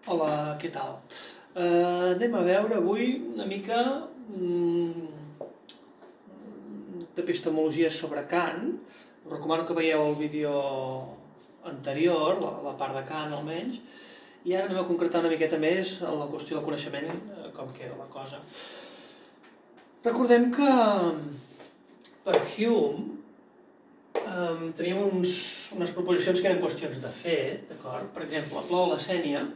Hola, què tal? Anem a veure avui una mica d'epistemologia sobre Kant. Us recomano que veieu el vídeo anterior, la part de Kant almenys, i ara anem a concretar una miqueta més en la qüestió del coneixement, com queda la cosa. Recordem que per Hume teníem unes proposicions que eren qüestions de fet, d'acord? Per exemple, la plou a la Sénia,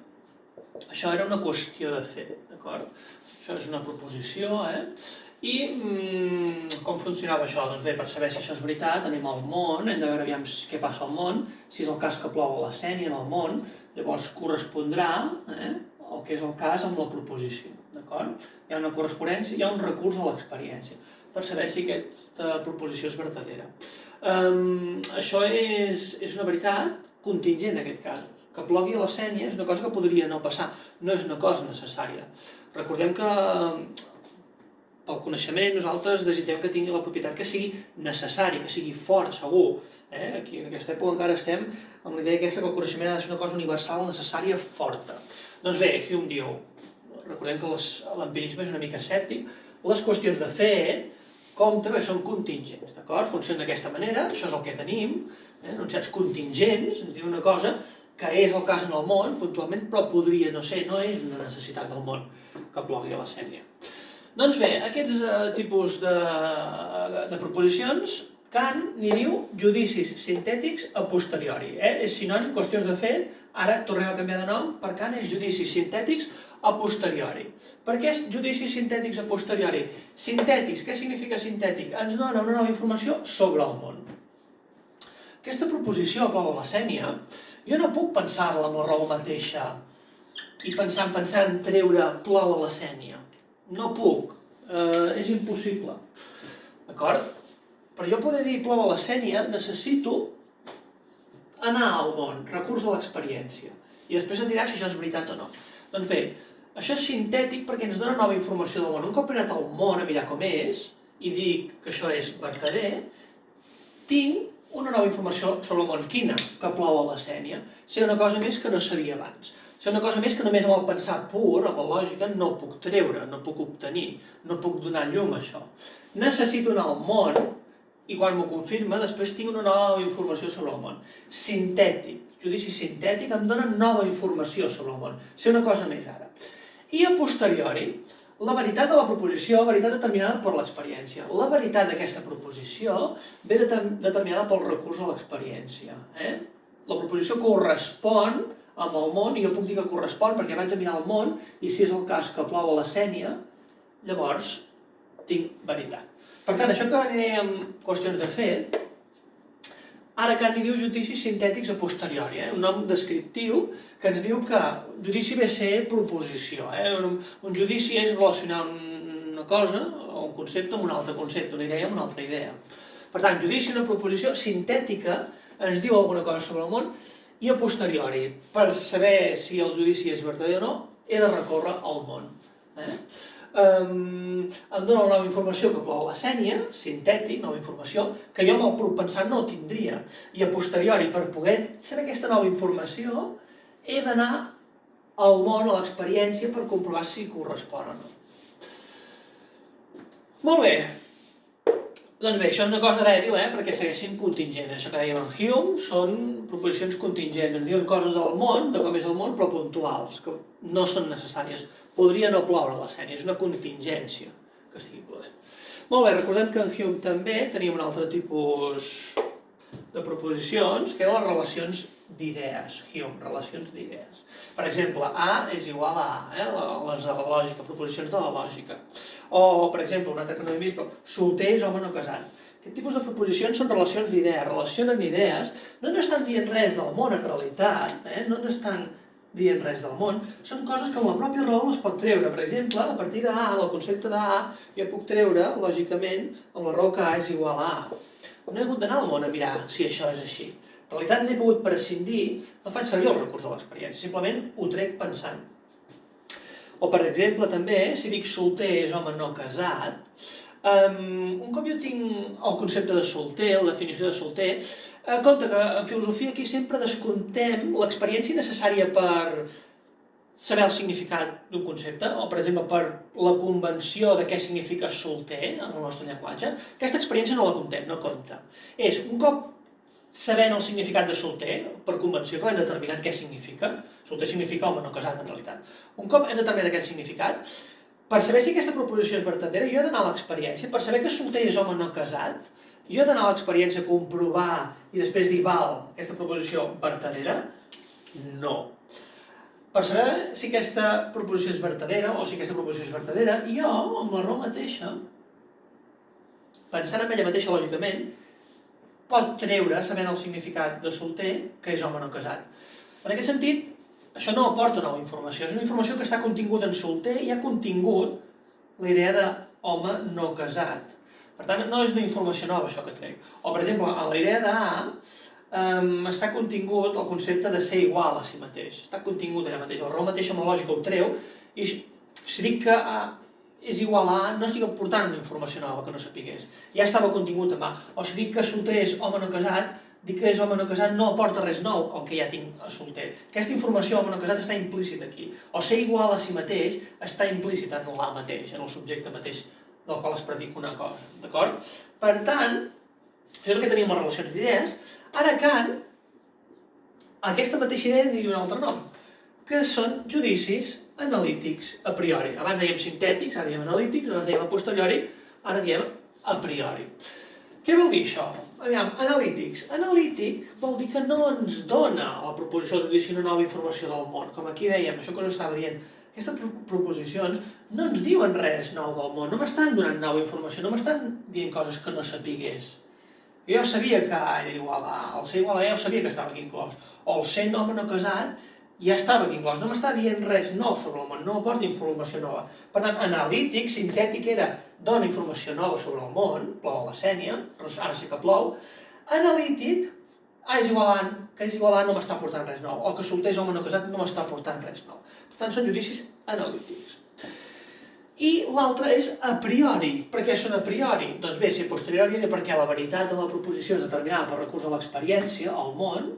això era una qüestió de fet, d'acord? Això és una proposició, I com funcionava això? Doncs bé, per saber si això és veritat, anem al món, hem de veure aviam què passa al món, si és el cas que plou a la Sénia en el món, llavors correspondrà el que és el cas amb la proposició, d'acord? Hi ha una correspondència, hi ha un recurs a l'experiència, per saber si aquesta proposició és vertadera. Això és una veritat contingent en aquest cas. Que plogui a la Sénia és una cosa que podria no passar, no és una cosa necessària. Recordem que pel coneixement nosaltres desitgem que tingui la propietat que sigui necessari, que sigui fort, segur. Aquí en aquesta època encara estem amb la idea aquesta que el coneixement ha de ser una cosa universal, necessària, forta. Doncs bé, Hume diu, recordem que l'empirisme és una mica escèptic, les qüestions de fet compte que són contingents, d'acord? Funcionen d'aquesta manera, això és el que tenim, enunciats contingents, ens diu una cosa que és el cas en el món, puntualment, però podria no ser, no és una necessitat del món que plogui a la Sénia. Doncs bé, aquests tipus de proposicions, Kant n'hi diu judicis sintètics a posteriori. És sinònim, qüestions de fet, ara tornem a canviar de nom, per Kant és judicis sintètics a posteriori. Per què és judicis sintètics a posteriori? Sintètics, què significa sintètic? Ens dona una nova informació sobre el món. Aquesta proposició, plou a la Sénia, jo no puc pensar-la amb la raó mateixa i pensar en treure plou a la Sénia. No puc, és impossible, d'acord? Per jo poder dir plou a la Sénia necessito anar al món, recurs a l'experiència, i després em dirà si això és veritat o no. Doncs bé, això és sintètic perquè ens dona nova informació del món. Un cop he anat al món a mirar com és i dic que això és vertader, tinc una nova informació sobre el món. Quina? Que plou a la Sénia. Sé una cosa més que no sabia abans. Sé una cosa més que només amb el pensar pur, amb la lògica, no puc treure, no puc obtenir, no puc donar llum a això. Necessito anar al món i quan m'ho confirma, després tinc una nova informació sobre el món. Sintètic, judici sintètic, em dona nova informació sobre el món. Sé una cosa més ara. I a posteriori, la veritat de la proposició, veritat determinada per l'experiència. La veritat d'aquesta proposició ve determinada pel recurs a l'experiència. La proposició correspon amb el món, i jo puc dir que correspon perquè vaig a mirar el món, i si és el cas que plou a la Sénia, llavors tinc veritat. Per tant, això que anirem qüestions de fet, ara Kant n'hi diu judicis sintètics a posteriori, un nom descriptiu que ens diu que judici ve a ser proposició. Un judici és relacionar una cosa o un concepte amb un altre concepte, una idea amb una altra idea. Per tant, judici, una proposició sintètica, ens diu alguna cosa sobre el món, i a posteriori, per saber si el judici és vertader o no, he de recórrer al món. Em dona una nova informació que plou a la Sénia, sintètic, nova informació, que jo amb el pur pensar no tindria. I a posteriori, per poder saber aquesta nova informació, he d'anar al món, a l'experiència, per comprovar si correspon o no. Molt bé. Doncs bé, això és una cosa dèbil, perquè segueixin contingent. Això que dèiem en Hume són proposicions contingents. Ens diuen coses del món, de com és el món, però puntuals, que no són necessàries. Podria no ploure a la Sénia, és una contingència que estigui plovent. Molt bé, recordem que en Hume també teníem un altre tipus de proposicions, que eren les relacions d'idees. Hume, relacions d'idees. Per exemple, A és igual a A, les de la lògica, proposicions de la lògica. O, per exemple, un altre que no he vist, però solter és home no casat. Aquest tipus de proposicions són relacions d'idees, relacionen idees, no estan dient res del món en realitat, no estan dient res del món, són coses que amb la pròpia raó les pot treure. Per exemple, a partir de A, del concepte de A, jo puc treure, lògicament, amb la raó que A és igual a A. No he hagut d'anar al món a mirar si això és així. En realitat n'he pogut prescindir, no faig servir el recurs de l'experiència, simplement ho trec pensant. O, per exemple, també, si dic solter és home no casat, un cop jo tinc el concepte de solter, la definició de solter, compte que en filosofia aquí sempre descomptem l'experiència necessària per saber el significat d'un concepte, o per exemple per la convenció de què significa solter en el nostre llenguatge, aquesta experiència no la contem, no compta. És un cop sabent el significat de solter, per convenció que hem determinat què significa, solter significa home no casat en realitat, un cop hem determinat aquest significat, per saber si aquesta proposició és vertadera, jo he d'anar a l'experiència, per saber que solter és home no casat, jo he d'anar a l'experiència a comprovar i després dir val aquesta proposició vertadera? No. Per saber si aquesta proposició és vertadera o si aquesta proposició és vertadera, jo, amb la raó mateixa, pensant en ella mateixa lògicament, pot treure, sabent el significat de solter, que és home no casat. En aquest sentit, això no aporta nova informació, és una informació que està contingut en solter i ha contingut la idea d'home no casat. Per tant, no és una informació nova això que trec. O, per exemple, en la idea d'A està contingut el concepte de ser igual a si mateix. Està contingut allà mateix. La raó mateixa amb la lògica ho treu i si dic que A és igual a A, no estic aportant una informació nova que no sapigués. Ja estava contingut en A. O si dic que solter és home no casat, dic que és home no casat no aporta res nou al que ja tinc a solter. Aquesta informació home no casat està implícita aquí. O ser igual a si mateix està implícita en l'A mateix, en el subjecte mateix del qual es predica una cosa. D'acord? Per tant, això és el que teníem les relacions d'idees. Ara Kant, aquesta mateixa idea li diu un altre nom, que són judicis analítics a priori. Abans dèiem sintètics, ara diem analítics, abans dèiem a posteriori, ara diem a priori. Què vol dir això? Aviam, analítics. Analític vol dir que no ens dona a la proposició de judici una nova informació del món. Com aquí dèiem, això que us estava dient, aquestes proposicions no ens diuen res nou del món, no m'estan donant nova informació, no m'estan dient coses que no sapigués. Jo ja sabia que A era igual a A, el ser igual a A ja sabia que estava aquí inclòs, o el ser home no casat ja estava aquí inclòs, no m'està dient res nou sobre el món, no m'aporta informació nova. Per tant, analític, sintètic era dona informació nova sobre el món, plou a la Sénia, però ara sí que plou. Analític, A és igual a A, que és igual a A no m'està aportant res nou, o que solter és home no casat no m'està aportant res nou. Per tant, són judicis analítics. I l'altre és a priori. Per què són a priori? Doncs bé, si a posteriori era perquè la veritat de la proposició és determinada per recurs a l'experiència, al món,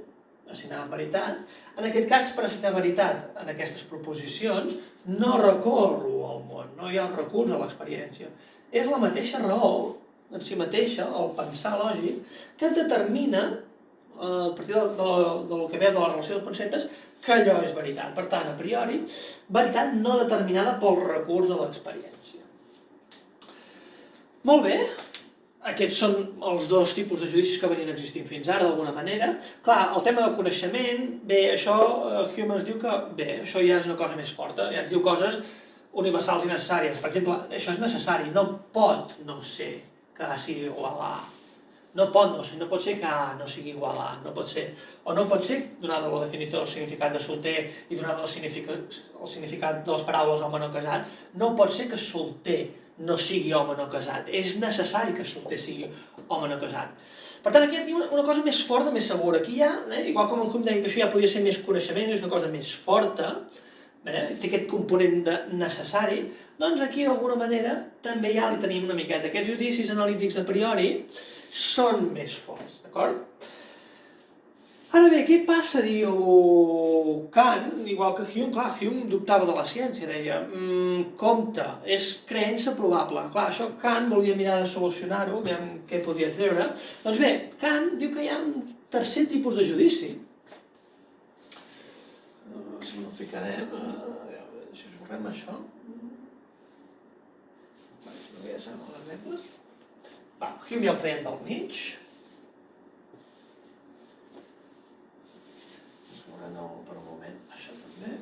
assignar veritat. En aquest cas, per assignar veritat en aquestes proposicions, no recorro al món, no hi ha un recurs a l'experiència. És la mateixa raó, en si mateixa, el pensar lògic, que determina, a partir del que ve de la relació de conceptes, que allò és veritat. Per tant, a priori, veritat no determinada pel recurs a l'experiència. Molt bé. Aquests són els dos tipus de judicis que venien existint fins ara, d'alguna manera. Clar, el tema del coneixement, bé, això Hume ens diu que, bé, això ja és una cosa més forta, ja ens diu coses universals i necessàries. Per exemple, això és necessari, no pot no ser que A sigui igual a A. No pot no ser, no pot ser que A no sigui igual a A, no pot ser. O no pot ser, donada la definició del significat de solter i donada el significat de les paraules home no casat, no pot ser que solter no sigui home no casat. És necessari que solter sigui home no casat. Per tant, aquí hi ha una cosa més forta, més segura. Aquí hi ha, igual com el Hume deia que això ja podria ser més coneixement, és una cosa més forta, té aquest component de necessari, doncs aquí d'alguna manera també ja li tenim una miqueta. Aquests judicis analítics a priori són més forts, d'acord? Ara bé, què passa, diu Kant, igual que Hume? Clar, Hume dubtava de la ciència, deia, compte, és creença probable. Clar, això Kant volia mirar de solucionar-ho, veiem què podia treure. Doncs bé, Kant diu que hi ha un tercer tipus de judici. Si no ficarem, si esborrem això. No ja sabem les regles. Hume ja el traiem del mig. No, per un moment, això també.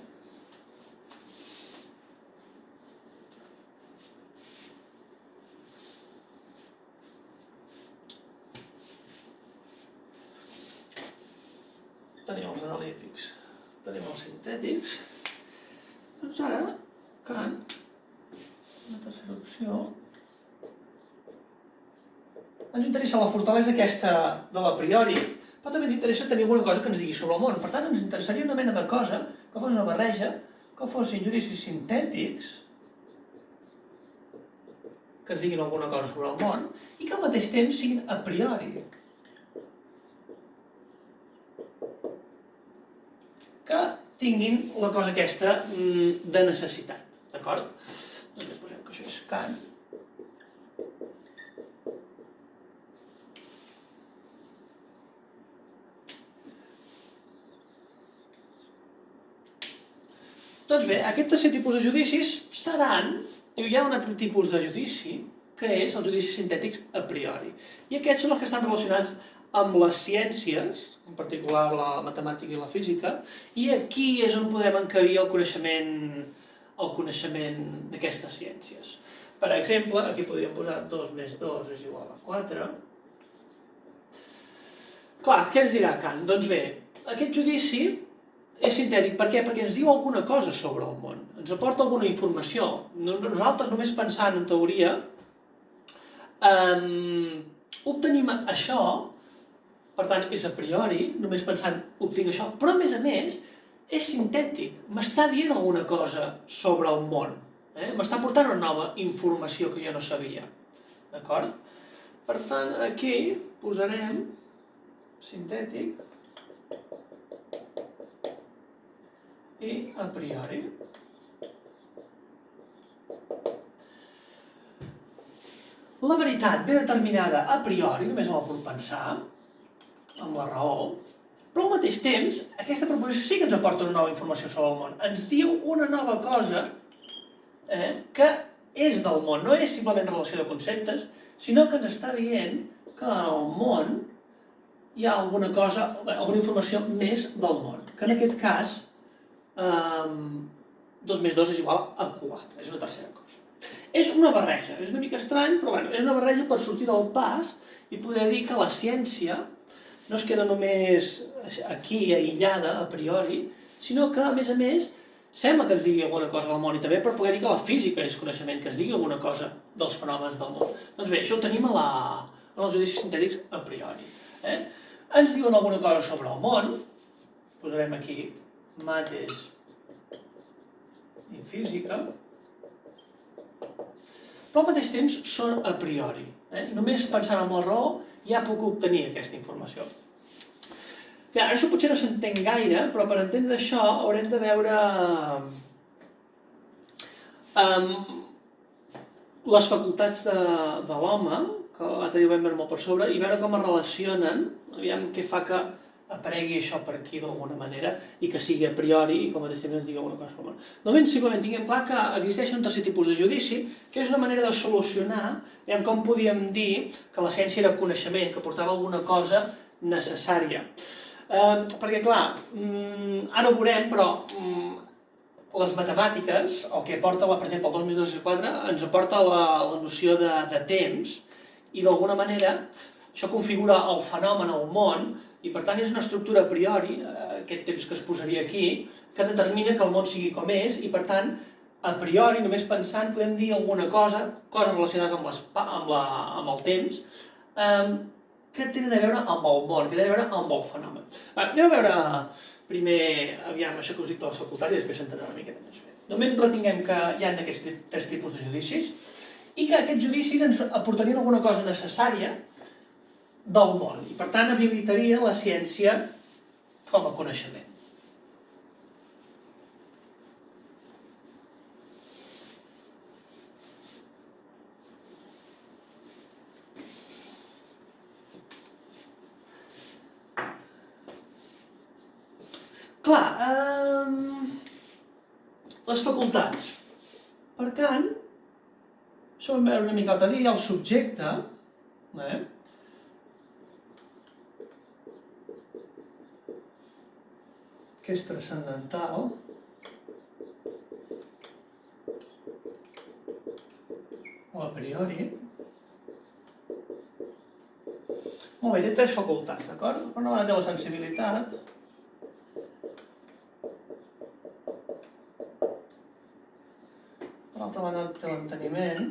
Tenim els analítics, tenim els sintètics. Doncs ara, Kant, una tercera opció. Ens interessa la fortalesa aquesta de l'a priori, però també ens interessa tenir alguna cosa que ens digui sobre el món. Per tant, ens interessaria una mena de cosa que fos una barreja, que fossin judicis sintètics, que ens diguin alguna cosa sobre el món, i que al mateix temps siguin a priori. Que tinguin la cosa aquesta de necessitat, d'acord? Doncs posem que això és Kant. Doncs bé, aquest tercer tipus de judicis seran, hi ha un altre tipus de judici, que és el judici sintètic a priori. I aquests són els que estan relacionats amb les ciències, en particular la matemàtica i la física, i aquí és on podrem encabir el coneixement d'aquestes ciències. Per exemple, aquí podríem posar 2 més 2 és igual a 4. Clar, què ens dirà Kant? Doncs bé, aquest judici és sintètic. Per què? Perquè ens diu alguna cosa sobre el món. Ens aporta alguna informació. Nosaltres, només pensant en teoria, obtenim això, per tant, és a priori, només pensant obtinc això, però a més, és sintètic. M'està dient alguna cosa sobre el món. M'està portant una nova informació que jo no sabia. D'acord? Per tant, aquí posarem sintètic i a priori. La veritat ve determinada a priori, només amb el puc pensar, amb la raó, però al mateix temps, aquesta proposició sí que ens aporta una nova informació sobre el món. Ens diu una nova cosa que és del món, no és simplement relació de conceptes, sinó que ens està dient que en el món hi ha alguna cosa, alguna informació més del món, que en aquest cas 2 més 2 és igual a 4, és una tercera cosa. És una barreja, és una mica estrany, però bueno, és una barreja per sortir del pas i poder dir que la ciència no es queda només aquí aïllada a priori, sinó que, a més, sembla que ens digui alguna cosa del món i també per poder dir que la física és coneixement, que ens digui alguna cosa dels fenòmens del món. Doncs bé, això ho tenim en els judicis sintètics a priori. Ens diuen alguna cosa sobre el món, posarem aquí mates i física, però al mateix temps són a priori. Només pensant en la raó ja puc obtenir aquesta informació. Clar, això potser no s'entén gaire, però per entendre això haurem de veure les facultats de l'home, que l'altre dia ho vam veure molt per sobre, i veure com es relacionen, aviam què fa que aparegui això per aquí d'alguna manera i que sigui a priori i com a mateix temps ens digui alguna cosa sobre el món. Només simplement tinguem clar que existeix un tercer tipus de judici, que és una manera de solucionar com podíem dir que la ciència era coneixement, que portava alguna cosa necessària. Perquè clar, ara ho veurem, però les matemàtiques, el que aporta, per exemple, el 2 més 2 és 4, ens aporta la noció de temps i d'alguna manera això configura el fenomen al món i per tant és una estructura a priori, aquest temps que es posaria aquí, que determina que el món sigui com és i per tant, a priori, només pensant, podem dir alguna cosa, coses relacionades amb el temps, que tenen a veure amb el món, que tenen a veure amb el fenomen. Anem a veure primer, aviam, això que us dic de les facultats i després s'entendrà una miqueta més bé. Només retinguem que hi ha aquests 3 tipus de judicis i que aquests judicis ens aportarien alguna cosa necessària del món i per tant habilitaria la ciència com a coneixement. Clar, les facultats. Per Kant, això ho vam veure una mica l'altre dia, el subjecte, que és transcendental, o a priori. Molt bé, té 3 facultats, d'acord? Per una banda té la sensibilitat, per l'altra banda té l'enteniment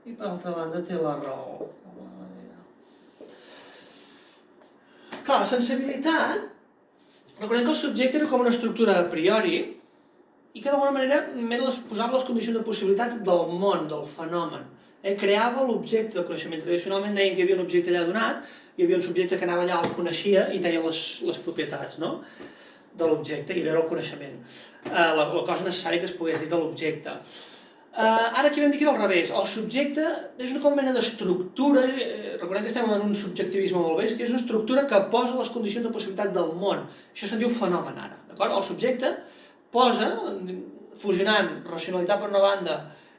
i per l'altra banda té la raó. Clar, la sensibilitat, recordem que el subjecte era com una estructura a priori i que d'alguna manera posava les condicions de possibilitat del món, del fenomen. creava l'objecte del coneixement. Tradicionalment deien que hi havia un objecte allà donat, hi havia un subjecte que anava allà, el coneixia i deia les propietats, no?, de l'objecte, i era el coneixement, la cosa necessària que es pogués dir de l'objecte. Ara aquí vam dir que era al revés. El subjecte és una mena d'estructura, recordem que estem en un subjectivisme molt bèstia, és una estructura que posa les condicions de possibilitat del món. Això se'n diu fenomen ara, d'acord? El subjecte posa, fusionant racionalitat per una banda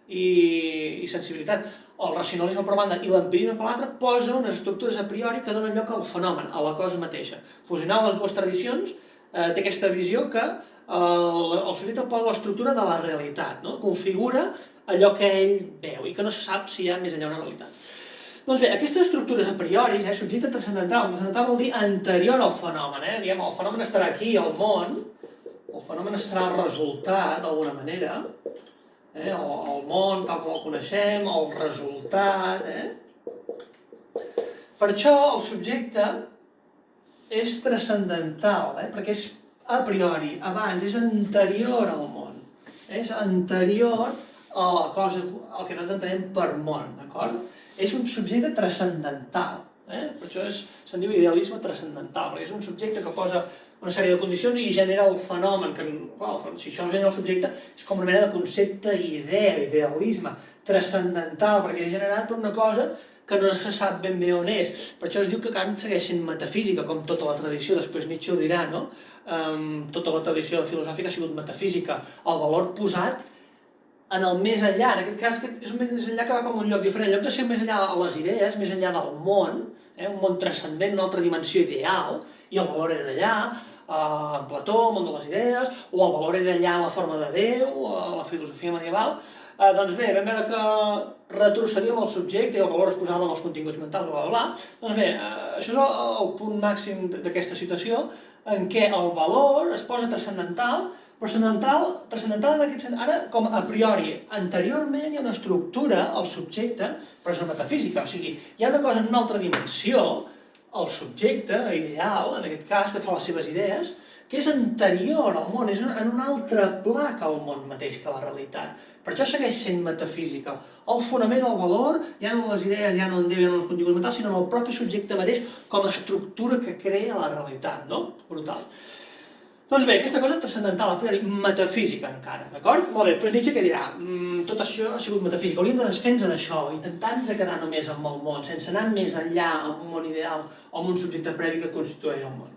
i sensibilitat, el racionalisme per una banda i l'empirisme per l'altra, posa unes estructures a priori que donen lloc al fenomen, a la cosa mateixa. Fusionant les dues tradicions, té aquesta visió que el subjecte posa l'estructura de la realitat, no? Configura allò que ell veu i que no se sap si hi ha més enllà una realitat. Doncs bé, aquestes estructures a priori, subjecte transcendental vol dir anterior al fenomen, diguem, el fenomen estarà aquí, al món, el fenomen serà el resultat, d'alguna manera, el món tal com el coneixem, el resultat, Per això el subjecte és transcendental, perquè és a priori, abans, és anterior al món, és anterior a la cosa, al que nosaltres entenem per món, d'acord? És un subjecte transcendental, per això se'n diu idealisme transcendental, perquè és un subjecte que posa una sèrie de condicions i genera el fenomen, que, clar, si això genera el subjecte, és com una mena de concepte, idea, idealisme transcendental, perquè és generat per una cosa que no se sap ben bé on és. Per això es diu que Kant segueix sent metafísica, com tota la tradició, després Nietzsche ho dirà, no? Tota la tradició filosòfica ha sigut metafísica, el valor posat en el més enllà, en aquest cas és un més enllà que va com un lloc diferent, en lloc de ser més enllà de les idees, més enllà del món, un món transcendent, una altra dimensió ideal, i el valor era allà, en Plató, el món de les idees, o el valor era allà en la forma de Déu, a la filosofia medieval. Doncs bé, vam veure que retrocedíem el subjecte i el valor es posava en els continguts mentals, bla, bla, bla. Doncs bé, això és el punt màxim d'aquesta situació, en què el valor es posa transcendental, però transcendental en aquest sentit, ara com a priori, anteriorment hi ha una estructura, el subjecte, però és una metafísica, o sigui, hi ha una cosa en una altra dimensió, el subjecte ideal, en aquest cas, que fa les seves idees, que és anterior al món, és en un altre pla que el món mateix, que la realitat. Per això segueix sent metafísica. El fonament, el valor, ja no les idees, ja no en Déu, ja no en els continguts mentals, sinó en el propi subjecte mateix com a estructura que crea la realitat, no? Brutal. Doncs bé, aquesta cosa transcendental, a priori, metafísica encara, d'acord? Molt bé, després Nietzsche què dirà? Tot això ha sigut metafísica, hauríem de desfer-nos d'això, intentar-nos quedar només amb el món, sense anar més enllà amb un món ideal o amb un subjecte previ que constitueix el món.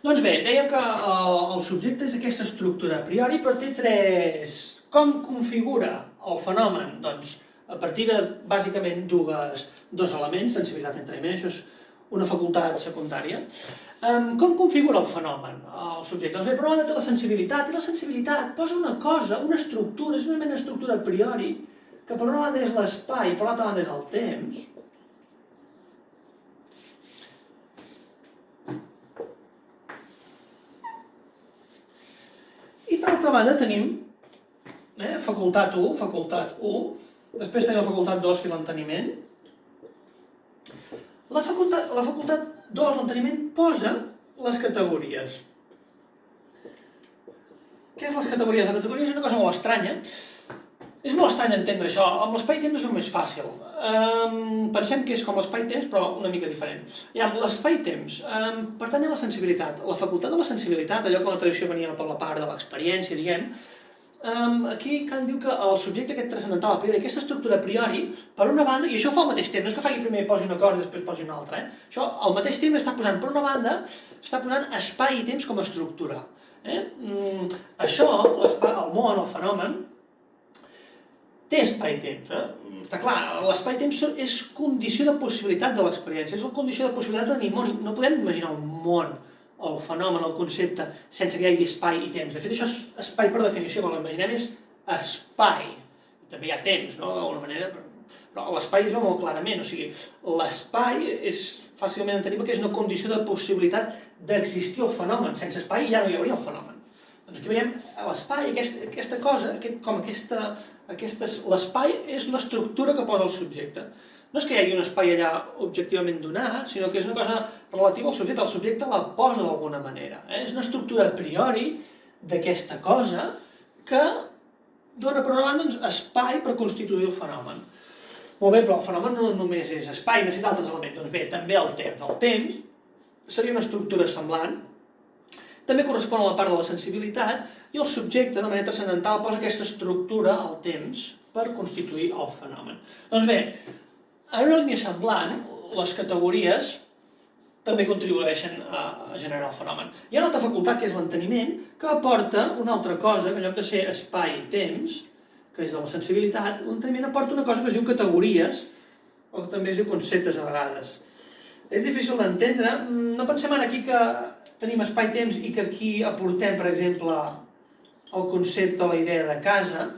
Doncs bé, dèiem que el subjecte és aquesta estructura a priori, però té tres... Com configura el fenomen? Doncs a partir de, bàsicament, dos elements, sensibilitat i enteniment, això és una facultat secundària. Com configura el fenomen, el subjecte? Doncs bé, per una banda té la sensibilitat, i la sensibilitat posa una cosa, una estructura, és una mena d'estructura a priori, que per una banda és l'espai i per l'altra banda és el temps. I per altra banda tenim facultat 1, després tenim la facultat 2, que és l'enteniment. La facultat 2, l'enteniment, posa les categories. Què és les categories? Les categories és una cosa molt estranya. És molt estrany entendre això. Amb l'espai i temps és més fàcil. Pensem que és com l'espai i temps, però una mica diferent. L'espai i temps pertany a la sensibilitat. La facultat de la sensibilitat, allò que la tradició venia per la part de l'experiència, diguem, aquí Kant diu que el subjecte aquest transcendental a priori, aquesta estructura a priori, per una banda, i això ho fa al mateix temps, no és que faci primer posi una cosa i després posi una altra, això al mateix temps està posant, per una banda, està posant espai i temps com a estructura. Això, el món, el fenomen, té espai i temps. Està clar, l'espai i temps és condició de possibilitat de l'experiència, és la condició de possibilitat de tenir món. No podem imaginar un món, el fenomen, el concepte, sense que hi hagi espai i temps. De fet, això és espai per definició, quan l'imaginem és espai. També hi ha temps, no?, d'alguna manera, però l'espai es veu molt clarament, o sigui, l'espai és fàcilment entendible que és una condició de possibilitat d'existir el fenomen. Sense espai ja no hi hauria el fenomen. Doncs aquí veiem l'espai, aquesta cosa, l'espai és l'estructura que posa el subjecte. No és que hi hagi un espai allà objectivament donat, sinó que és una cosa relativa al subjecte. El subjecte la posa d'alguna manera. És una estructura a priori d'aquesta cosa que dona, per una banda, espai per constituir el fenomen. Molt bé, però el fenomen no només és espai, necessita altres elements. Doncs bé, també el temps. El temps seria una estructura semblant, també correspon a la part de la sensibilitat, i el subjecte, de manera transcendental, posa aquesta estructura al temps per constituir el fenomen. Doncs bé, en una línia semblant, les categories també contribueixen a generar el fenomen. Hi ha una altra facultat, que és l'enteniment, que aporta una altra cosa, que en lloc de ser espai i temps, que és de la sensibilitat, l'enteniment aporta una cosa que es diu categories, o també es diu conceptes a vegades. És difícil d'entendre. No pensem ara aquí que tenim espai-temps i que aquí aportem, per exemple, el concepte o la idea de casa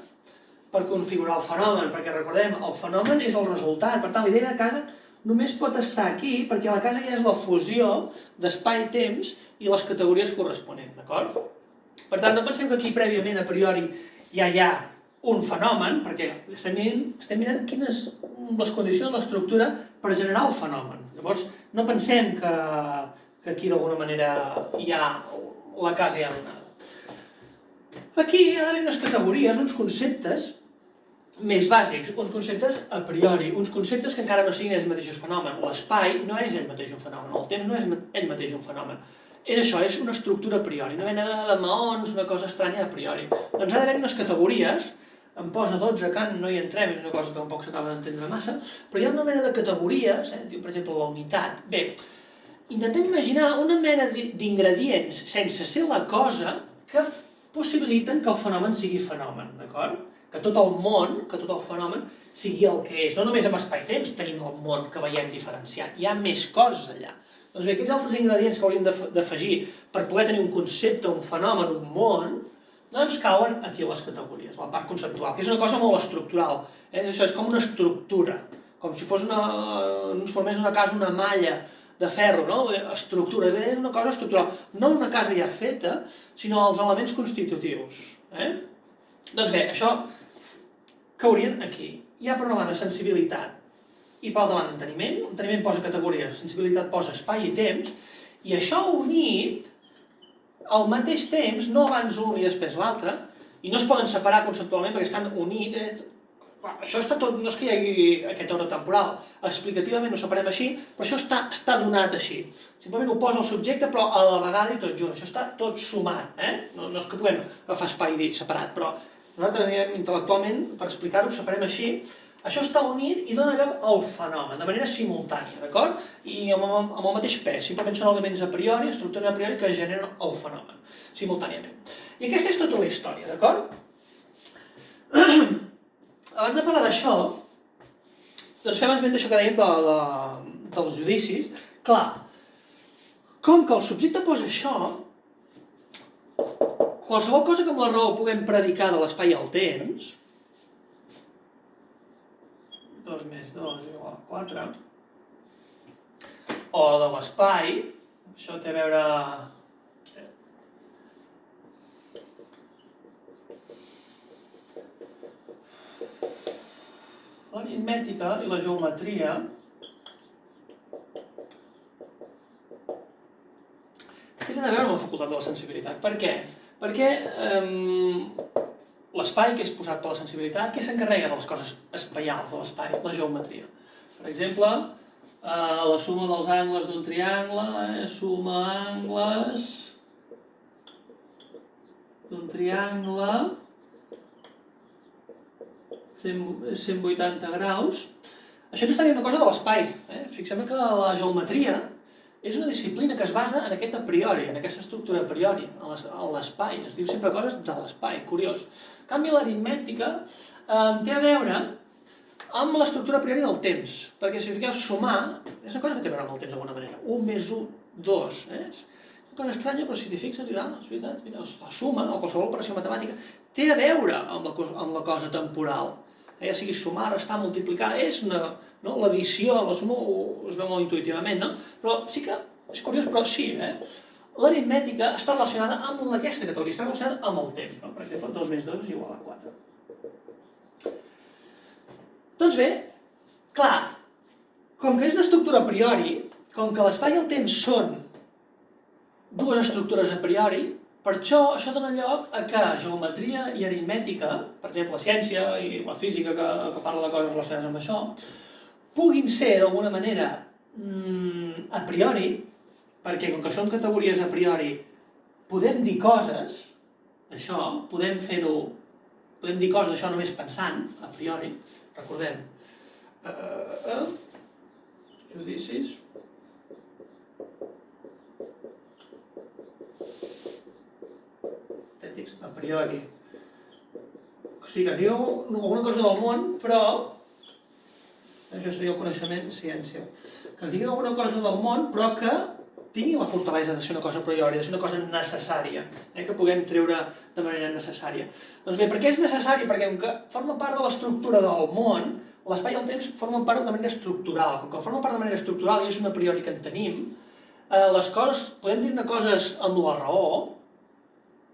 per configurar el fenomen, perquè recordem, el fenomen és el resultat, per tant, la idea de casa només pot estar aquí perquè la casa ja és la fusió d'espai-temps i les categories corresponents, d'acord? Per tant, no pensem que aquí prèviament, a priori, ja hi ha un fenomen, perquè estem mirant quines les condicions de l'estructura per generar el fenomen. Llavors, no pensem que aquí d'alguna manera hi ha la casa ja donada. Aquí hi ha d'haver unes categories, uns conceptes més bàsics, uns conceptes a priori, uns conceptes que encara no siguin ells mateixos fenomen. L'espai no és ell mateix un fenomen, el temps no és ell mateix un fenomen. És això, és una estructura a priori, una mena de maons, una cosa estranya a priori. Doncs ha d'haver unes categories, em posa 12, que no hi entrem, és una cosa que tampoc s'acaba d'entendre massa, però hi ha una mena de categories, diu per exemple la unitat. Bé, intentem imaginar una mena d'ingredients, sense ser la cosa, que possibiliten que el fenomen sigui fenomen, d'acord? Que tot el món, que tot el fenomen, sigui el que és. No només amb espai-temps tenim el món que veiem diferenciat, hi ha més coses allà. Doncs bé, aquests altres ingredients que hauríem d'afegir per poder tenir un concepte, un fenomen, un món, doncs cauen aquí les categories, la part conceptual, que és una cosa molt estructural. Això és com una estructura, com si fos ens formés una casa, una malla de ferro, no? Estructura, és una cosa estructural. No una casa ja feta, sinó els elements constitutius. Doncs bé, això caurien aquí. Hi ha per una banda sensibilitat i per altra banda enteniment. Enteniment posa categories, sensibilitat posa espai i temps, i això unit al mateix temps, no abans un i després l'altre, i no es poden separar conceptualment perquè estan units. Això està tot, no és que hi hagi aquest ordre temporal, explicativament ho separem així, però això està donat així. Simplement ho posa el subjecte, però a la vegada i tot junt, això està tot sumat. No és que puguem agafar espai i dir separat, però nosaltres intel·lectualment, per explicar-ho, separem així. Això està unit i dona lloc al fenomen, de manera simultània, d'acord? I amb el mateix pes, simplement són elements a priori, estructures a priori que generen el fenomen, simultàniament. I aquesta és tota la història, d'acord? Abans de parlar d'això, doncs fem esment d'això que dèiem dels judicis. Clar, com que el subjecte posa això, qualsevol cosa que amb la raó puguem predicar de l'espai i el temps, 2 més 2 igual a 4, o de l'espai, això té a veure... L'aritmètica i la geometria tenen a veure amb la facultat de la sensibilitat. Per què? Perquè l'espai que és posat per la sensibilitat, què s'encarrega de les coses espaials de l'espai? La geometria. Per exemple, la suma dels angles d'un triangle, suma angles d'un triangle 180 graus. Això ens estaria una cosa de l'espai. Fixem que la geometria és una disciplina que es basa en aquest a priori, en aquesta estructura a priori, en l'espai. Es diu sempre coses de l'espai, curiós. En canvi, l'aritmètica té a veure amb l'estructura a priori del temps, perquè si fiqueu sumar, és una cosa que té a veure amb el temps d'alguna manera. 1 més 1, 2. És una cosa estranya, però si t'hi fixes, és veritat, la suma o qualsevol operació matemàtica té a veure amb la cosa temporal. Ja sigui sumar, restar, multiplicar, és l'addició, la suma es veu molt intuïtivament, no? Però sí que, és curiós, però sí, l'aritmètica està relacionada amb aquesta categoria, està relacionada amb el temps, no? Per exemple, 2 més 2 és igual a 4. Doncs bé, clar, com que és una estructura a priori, com que l'espai i el temps són dues estructures a priori, Per això dona lloc a que geometria i aritmètica, per exemple, la ciència i la física que parla de coses relacionades amb això, puguin ser d'alguna manera a priori, perquè com que són categories a priori, podem dir coses d'això, podem dir coses d'això només pensant, a priori, recordem, judicis, a priori. O sigui, que es diu alguna cosa del món, però això seria el coneixement, ciència. Que ens digui alguna cosa del món, però que tingui la fortalesa de ser una cosa a priori, de ser una cosa necessària, que puguem treure de manera necessària. Doncs bé, per què és necessari? Perquè com que forma part de l'estructura del món, l'espai i el temps formen part de manera estructural. Com que forma part de manera estructural i és una a priori que en tenim, les coses, podem dir-ne coses amb la raó,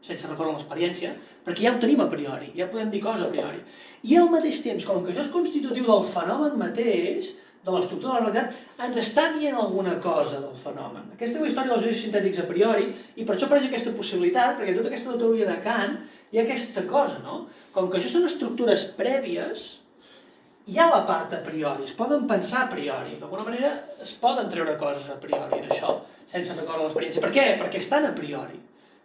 sense recórrer a l'experiència, perquè ja ho tenim a priori, ja podem dir coses a priori. I al mateix temps, com que això és constitutiu del fenomen mateix, de l'estructura de la realitat, ens està dient alguna cosa del fenomen. Aquesta és la història dels judicis sintètics a priori, i per això apareix aquesta possibilitat, perquè tota aquesta teoria de Kant hi ha aquesta cosa, no? Com que això són estructures prèvies, hi ha la part a priori, es poden pensar a priori, d'alguna manera es poden treure coses a priori d'això, sense recórrer a l'experiència. Per què? Perquè estan a priori.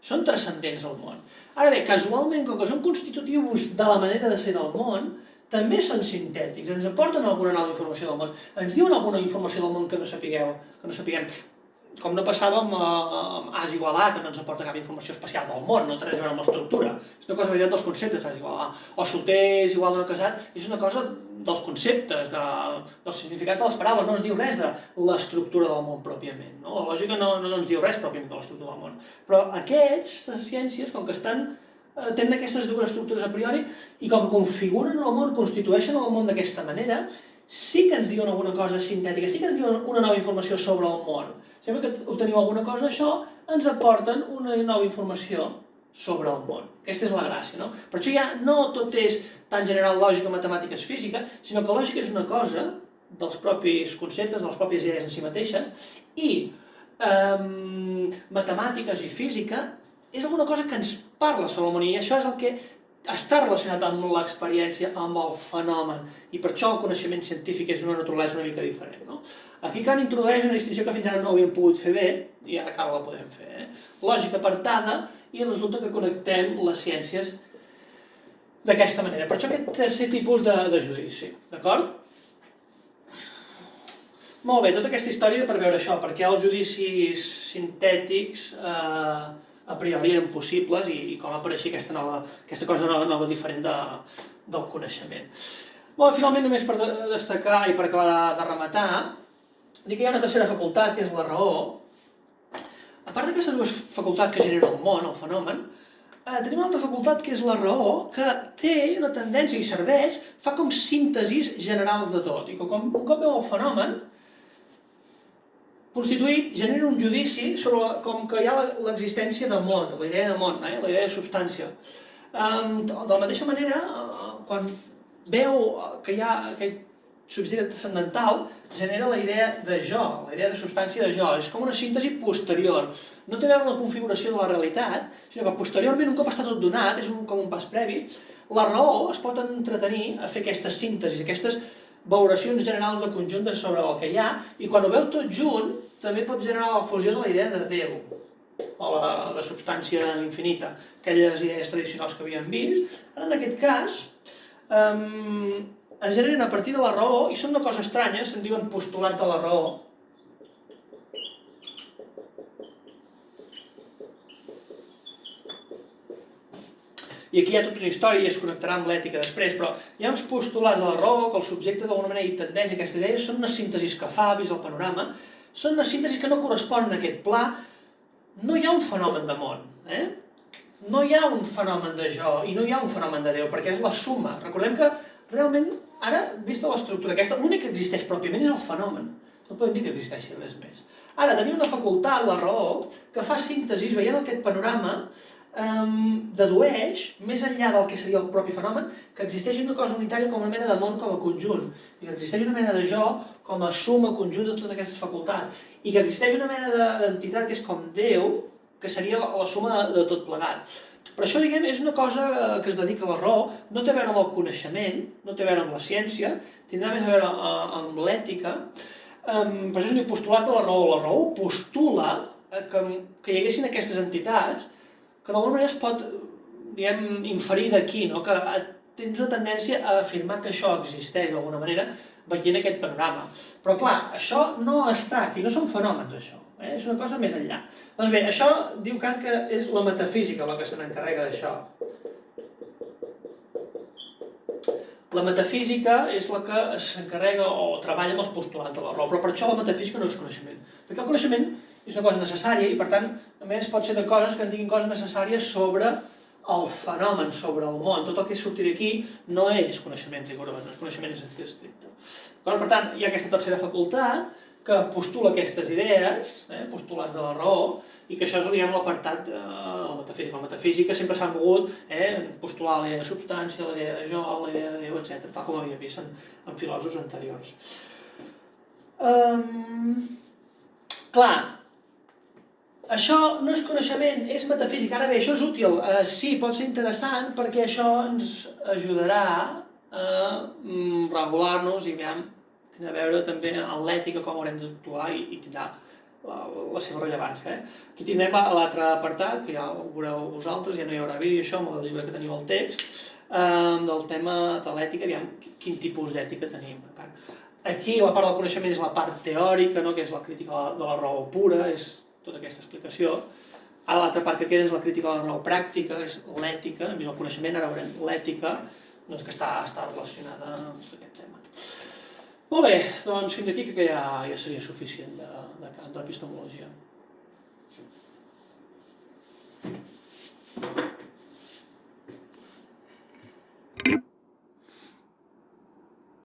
Són transcendents al món. Ara bé, casualment, com que són constitutius de la manera de ser del món, també són sintètics, ens aporten alguna nova informació del món, ens diuen alguna informació del món que no sapiguem, com no passava amb A és igual a, que no ens aporta cap informació especial del món, no té res a veure amb l'estructura, és una cosa variant dels conceptes, A és igual a, o solter és igual a no casat, és una cosa dels conceptes, dels significats de les paraules, no ens diu res de l'estructura del món pròpiament, no? La lògica no ens diu res pròpiament de l'estructura del món, però aquests, les ciències, com que tenen aquestes dues estructures a priori i com que configuren el món, constitueixen el món d'aquesta manera, sí que ens diuen alguna cosa sintètica, sí que ens diuen una nova informació sobre el món. Sempre que obtenim alguna cosa d'això, ens aporten una nova informació sobre el món. Aquesta és la gràcia, no? Per això ja no tot és tan general lògica, matemàtiques, física, sinó que lògica és una cosa dels propis conceptes, de les pròpies idees en si mateixes, i matemàtiques i física és alguna cosa que ens parla sobre el món, i això és el que està relacionat amb l'experiència, amb el fenomen, i per això el coneixement científic és d'una naturalesa una mica diferent, no? Aquí Kant introdueix una distinció que fins ara no havíem pogut fer bé, i ara encara la podem fer, lògica apartada, i resulta que connectem les ciències d'aquesta manera. Per això aquest tercer tipus de judici, d'acord? Molt bé, tota aquesta història per veure això, perquè els judicis sintètics a priori eren possibles i com apareixia aquesta cosa nova diferent del coneixement. Bé, finalment, només per destacar i per acabar de rematar, dir que hi ha una tercera facultat, que és la raó. A part d'aquestes dues facultats que generen el món, el fenomen, tenim una altra facultat, que és la raó, que té una tendència i serveix, fa com síntesis generals de tot. I com un cop veu el fenomen constituït, genera un judici sobre com que hi ha l'existència de món, la idea de món, la idea de substància. De la mateixa manera, quan veu que hi ha aquest substància transcendental, genera la idea de jo, la idea de substància de jo. És com una síntesi posterior. No té a veure amb la configuració de la realitat, sinó que posteriorment, un cop està tot donat, és com un pas previ, la raó es pot entretenir a fer aquestes síntesis, aquestes valoracions generals de conjunt sobre el que hi ha, i quan ho veu tot junt, també pot generar la fusió de la idea de Déu, o la de substància infinita, aquelles idees tradicionals que havíem vist. Ara, en aquest cas, es generen a partir de la raó, i són una cosa estranya, se'n diuen postulats de la raó. I aquí hi ha tota una història i es connectarà amb l'ètica després, però hi ha uns postulats de la raó que el subjecte d'alguna manera hi tendeix a aquesta idea, són unes síntesis que fa, vist el panorama, són unes síntesis que no corresponen a aquest pla. No hi ha un fenomen de món, no hi ha un fenomen de jo i no hi ha un fenomen de Déu, perquè és la suma. Recordem que realment, ara, vista l'estructura aquesta, l'únic que existeix pròpiament és el fenomen. No podem dir que existeixi res més. Ara, tenim una facultat, la raó, que fa síntesis, veient aquest panorama, dedueix, més enllà del que seria el propi fenomen, que existeix una cosa unitària com una mena de món com a conjunt, i que existeix una mena de jo com a suma conjunt de totes aquestes facultats, i que existeix una mena d'entitat que és com Déu, que seria la suma de tot plegat. Però això, diguem, és una cosa que es dedica a la raó, no té a veure amb el coneixement, no té a veure amb la ciència, tindrà més a veure amb l'ètica. Per això es diu postulat de la raó. La raó postula que hi haguessin aquestes entitats que d'alguna manera es pot, diguem, inferir d'aquí, no? Que tens una tendència a afirmar que això existeix d'alguna manera veient aquest panorama. Però clar, això no està aquí, no són fenòmens això. És una cosa més enllà. Doncs bé, això diu Kant que és la metafísica la que se n'encarrega d'això. La metafísica és la que s'encarrega o treballa amb els postulats de la raó, però per això la metafísica no és coneixement. Perquè el coneixement és una cosa necessària i, per tant, a més pot ser de coses que ens diguin coses necessàries sobre el fenomen, sobre el món. Tot el que surti d'aquí no és coneixement rigorós, no és coneixement estricte. Per tant, hi ha aquesta tercera facultat que postula aquestes idees, postulats de la raó, i que això és, diguem, l'apartat de la metafísica. La metafísica sempre s'ha mogut postular la idea de substància, la idea de jo, la idea de Déu, etc., tal com havíem vist en filòsofs anteriors. Clar, això no és coneixement, és metafísica. Ara bé, això és útil. Sí, pot ser interessant perquè això ens ajudarà a regular-nos i tindrà a veure també amb l'ètica, com haurem d'actuar i tindrà la seva rellevància. Aquí tindrem l'altre apartat, que ja ho veureu vosaltres, ja no hi haurà vídeo, això, amb el llibre que teniu al text, del tema de l'ètica, aviam quin tipus d'ètica tenim. Aquí la part del coneixement és la part teòrica, que és la crítica de la raó pura, és tota aquesta explicació. Ara l'altra part que queda és la crítica de la raó pràctica, és l'ètica, hem vist el coneixement, ara veurem l'ètica, que està relacionada amb aquest tema. Molt bé, doncs fins aquí crec que ja seria suficient de Kant, de l'epistemologia.